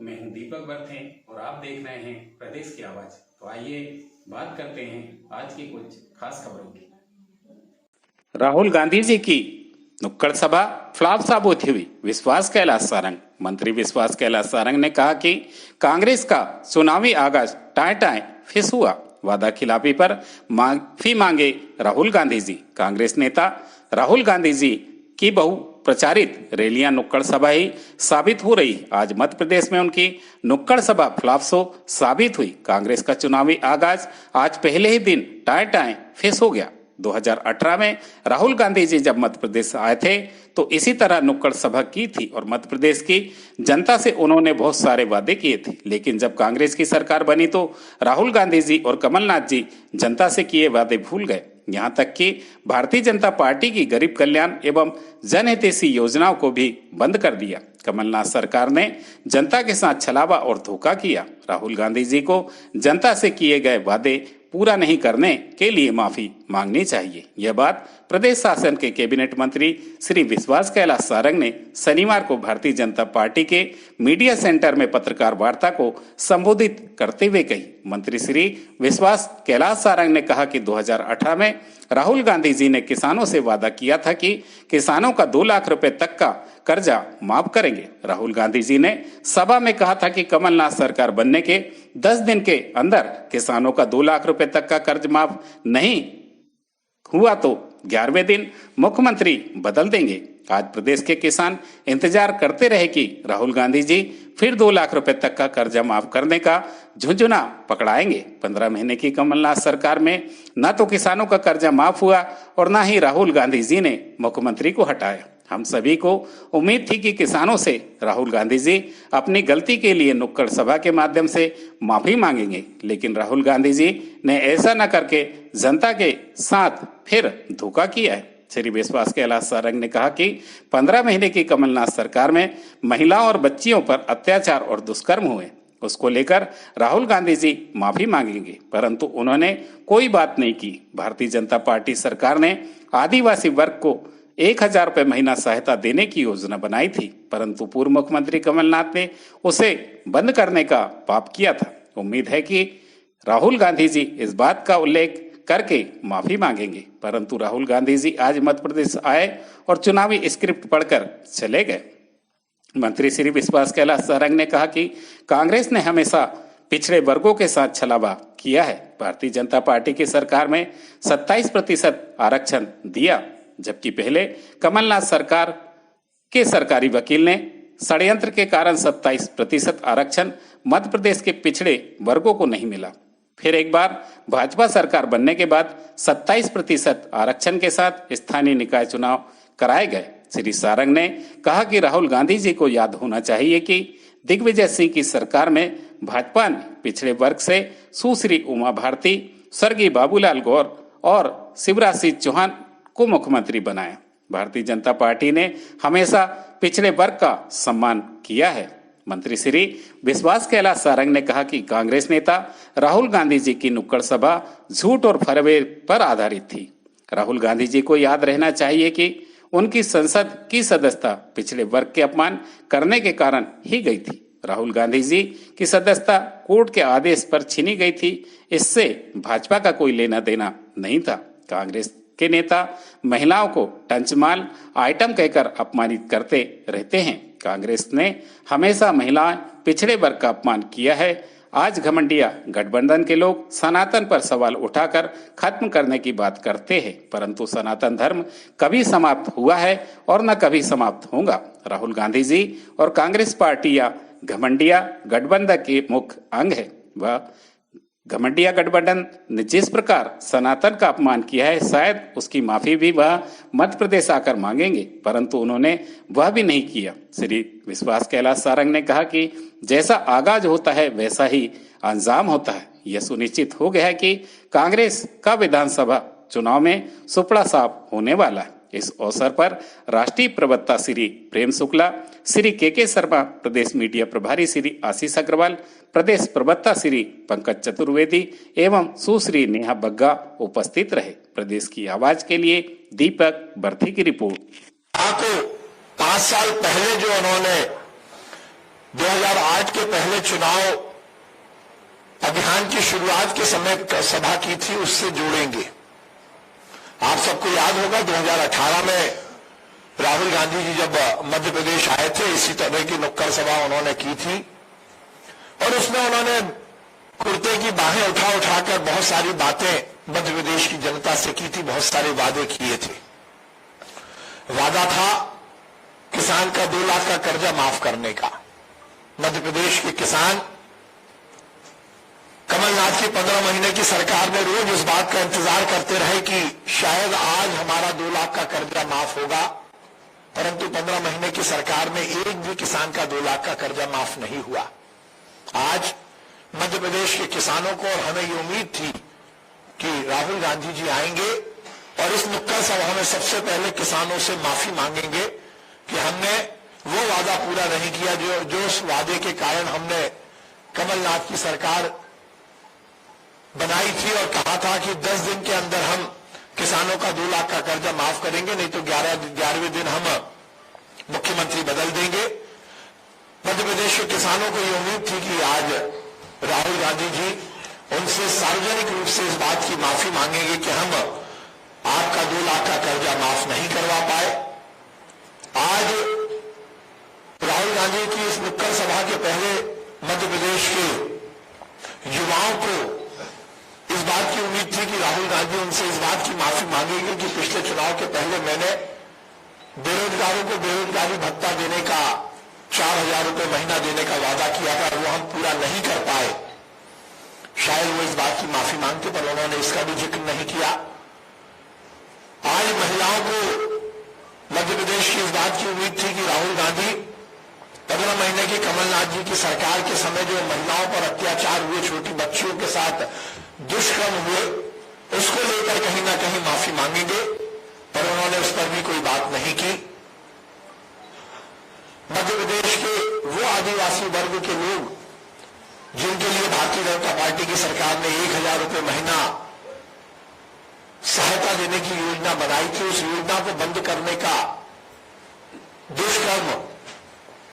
मैं हूं दीपक बर्थे और आप देख रहे हैं प्रदेश की आवाज। तो आइए बात करते हैं आज की कुछ खास खबरों की। राहुल गांधी जी की नुक्कड़ सभा फ्लॉप साबित हुई। विश्वास कैलाश सारंग मंत्री विश्वास कैलाश सारंग ने कहा कि कांग्रेस का चुनावी आगाज टाए टाए फिस हुआ। वादा खिलाफी पर माफी मांगे राहुल गांधी जी। कांग्रेस नेता राहुल गांधी जी की बहुप्रचारित रैलियां नुक्कड़ सभा ही साबित हो रही। आज मध्य प्रदेश में उनकी नुक्कड़ सभा फ्लॉप साबित हुई। कांग्रेस का चुनावी आगाज आज पहले ही दिन टाए टाए फिस हो गया। 2018 में राहुल गांधी जी जब मध्य प्रदेश आए थे तो इसी तरह नुक्कड़ सभा की थी और मध्य प्रदेश की जनता से उन्होंने बहुत सारे वादे किए थे। लेकिन जब कांग्रेस की सरकार बनी तो राहुल गांधी जी और कमलनाथ जी जनता से किए वादे भूल गए। यहां तक कि भारतीय जनता पार्टी की गरीब कल्याण एवं जनहितैषी योजनाओं को भी बंद कर दिया। कमलनाथ सरकार ने जनता के साथ छलावा और धोखा किया। राहुल गांधी जी को जनता से किए गए वादे पूरा नहीं करने के लिए माफी मांगनी चाहिए। यह बात प्रदेश शासन के कैबिनेट मंत्री श्री विश्वास कैलाश सारंग ने शनिवार को भारतीय जनता पार्टी के मीडिया सेंटर में पत्रकार वार्ता को संबोधित करते हुए कही। मंत्री श्री विश्वास कैलाश सारंग ने कहा कि 2018 में राहुल गांधी जी ने किसानों से वादा किया था कि किसानों का 2 लाख रुपए तक का कर्जा माफ करेंगे। राहुल गांधी जी ने सभा में कहा था कि कमलनाथ सरकार बनने के 10 दिन के अंदर किसानों का 2 लाख रुपए तक का कर्ज माफ नहीं हुआ तो 11वें दिन मुख्यमंत्री बदल देंगे। आज प्रदेश के किसान इंतजार करते रहे कि राहुल गांधी जी फिर 2 लाख रुपए तक का कर्जा माफ करने का झुंझुना पकड़ाएंगे। 15 महीने की कमलनाथ सरकार में न तो किसानों का कर्जा माफ हुआ और न ही राहुल गांधी जी ने मुख्यमंत्री को हटाया। हम सभी को उम्मीद थी कि किसानों से राहुल गांधी जी अपनी गलती के लिए नुक्कड़ सभा के माध्यम से माफी मांगेंगे, लेकिन राहुल गांधी जी ने ऐसा न करके जनता के साथ फिर धोखा किया है। श्री विश्वास कैलाश सारंग ने कहा कि 15 महीने की कमलनाथ सरकार में महिलाओं और बच्चियों पर अत्याचार और दुष्कर्म हुए, उसको लेकर राहुल गांधी जी माफी मांगेंगे, परंतु उन्होंने कोई बात नहीं की। भारतीय जनता पार्टी सरकार ने आदिवासी वर्ग को 1000 रुपये महीना सहायता देने की योजना बनाई थी, परंतु पूर्व मुख्यमंत्री कमलनाथ ने उसे बंद करने का पाप किया था। उम्मीद है कि राहुल गांधी जी इस बात का उल्लेख करके माफी मांगेंगे, परंतु राहुल गांधी जी आज मध्य प्रदेश आए और चुनावी स्क्रिप्ट पढ़कर चले गए। मंत्री श्री विश्वास कैलाश सारंग ने कहा कि कांग्रेस ने हमेशा पिछड़े वर्गों के साथ छलावा किया है। भारतीय जनता पार्टी की सरकार में 27% आरक्षण दिया, जबकि पहले कमलनाथ सरकार के सरकारी वकील ने षड्यंत्र के कारण 27% आरक्षण मध्य प्रदेश के पिछड़े वर्गों को नहीं मिला। फिर एक बार भाजपा सरकार बनने के बाद 27% आरक्षण के साथ स्थानीय निकाय चुनाव कराए गए। श्री सारंग ने कहा कि राहुल गांधी जी को याद होना चाहिए कि दिग्विजय सिंह की सरकार में भाजपा ने पिछड़े वर्ग से सुश्री उमा भारती, स्वर्गीय बाबूलाल गौर और शिवराज सिंह चौहान को मुख्यमंत्री बनाया। भारतीय जनता पार्टी ने हमेशा पिछड़े वर्ग का सम्मान किया है। मंत्री श्री विश्वास कैलाश सारंग ने कहा कि कांग्रेस नेता राहुल गांधी जी की नुक्कड़ सभा झूठ और फरेब पर आधारित थी। राहुल गांधी जी को याद रहना चाहिए कि उनकी संसद की सदस्यता पिछड़े वर्ग के अपमान करने के कारण ही गई थी। राहुल गांधी जी की सदस्यता कोर्ट के आदेश पर छीनी गई थी, इससे भाजपा का कोई लेना देना नहीं था। कांग्रेस के नेता महिलाओं को टंचमाल आइटम कहकर अपमानित करते रहते हैं। कांग्रेस ने हमेशा महिलाएं पिछड़े वर्ग का अपमान किया है। आज घमंडिया गठबंधन के लोग सनातन पर सवाल उठाकर खत्म करने की बात करते हैं, परंतु सनातन धर्म कभी समाप्त हुआ है और न कभी समाप्त होगा। राहुल गांधी जी और कांग्रेस पार्टी या घमंडिया गठबंधन के मुख्य अंग है। वह घमंडिया गठबंधन ने जिस प्रकार सनातन का अपमान किया है, शायद उसकी माफी भी वह मध्य प्रदेश आकर मांगेंगे, परंतु उन्होंने वह भी नहीं किया। श्री विश्वास कैलाश सारंग ने कहा कि जैसा आगाज होता है वैसा ही अंजाम होता है। यह सुनिश्चित हो गया है कि कांग्रेस का विधानसभा चुनाव में सुपड़ा साफ होने वाला है। इस अवसर पर राष्ट्रीय प्रवक्ता श्री प्रेम शुक्ला, श्री के शर्मा, प्रदेश मीडिया प्रभारी श्री आशीष अग्रवाल, प्रदेश प्रवक्ता श्री पंकज चतुर्वेदी एवं सुश्री नेहा बग्गा उपस्थित रहे। प्रदेश की आवाज के लिए दीपक बर्थी की रिपोर्ट। 5 साल पहले जो उन्होंने 2008 के पहले चुनाव अभियान की शुरुआत के समय सभा की थी, उससे जोड़ेंगे। आप सबको याद होगा 2018 में राहुल गांधी जी जब मध्य प्रदेश आए थे, इसी तरह की नुक्कड़ सभा उन्होंने की थी और उसमें उन्होंने कुर्ते की बाहें उठा उठाकर बहुत सारी बातें मध्य प्रदेश की जनता से की थी, बहुत सारे वादे किए थे। वादा था किसान का 2 लाख का कर्जा माफ करने का। मध्य प्रदेश के किसान कमलनाथ की 15 महीने की सरकार में रोज इस बात का इंतजार करते रहे कि शायद आज हमारा 2 लाख का कर्जा माफ होगा, परंतु 15 महीने की सरकार में एक भी किसान का 2 लाख का कर्जा माफ नहीं हुआ। आज मध्य प्रदेश के किसानों को और हमें ये उम्मीद थी कि राहुल गांधी जी आएंगे और इस नुक्कड़ सभा में सबसे पहले किसानों से माफी मांगेंगे कि हमने वो वादा पूरा नहीं किया जो उस वादे के कारण हमने कमलनाथ की सरकार बनाई थी और कहा था कि 10 दिन के अंदर हम किसानों का 2 लाख का कर्जा माफ करेंगे, नहीं तो 11वें दिन हम मुख्यमंत्री बदल देंगे। मध्य प्रदेश के किसानों को ये उम्मीद थी कि आज राहुल गांधी जी उनसे सार्वजनिक रूप से इस बात की माफी मांगेंगे कि हम आपका 2 लाख का कर्जा माफ नहीं करवा पाए। आज राहुल गांधी की इस नुक्कड़ सभा के पहले मध्य प्रदेश के युवाओं को इस बात की उम्मीद थी कि राहुल गांधी उनसे इस बात की माफी मांगेंगे कि पिछले चुनाव के पहले मैंने बेरोजगारों को बेरोजगारी भत्ता देने का 4,000 रुपये महीना देने का वादा किया था, वो हम पूरा नहीं कर पाए। शायद वो इस बात की माफी मांगते, पर उन्होंने इसका भी जिक्र नहीं किया। आज महिलाओं को मध्य प्रदेश की इस बात की उम्मीद थी कि राहुल गांधी 15 महीने की कमलनाथ जी की सरकार के समय जो महिलाओं पर अत्याचार हुए, छोटी बच्चियों के साथ दुष्कर्म हुए, उसको लेकर कहीं ना कहीं माफी मांगेंगे, पर उन्होंने उस पर भी कोई बात नहीं की। मध्य प्रदेश के वो आदिवासी वर्ग के लोग जिनके लिए भारतीय जनता पार्टी की सरकार ने 1,000 रुपये महीना सहायता देने की योजना बनाई थी, उस योजना को बंद करने का दुष्कर्म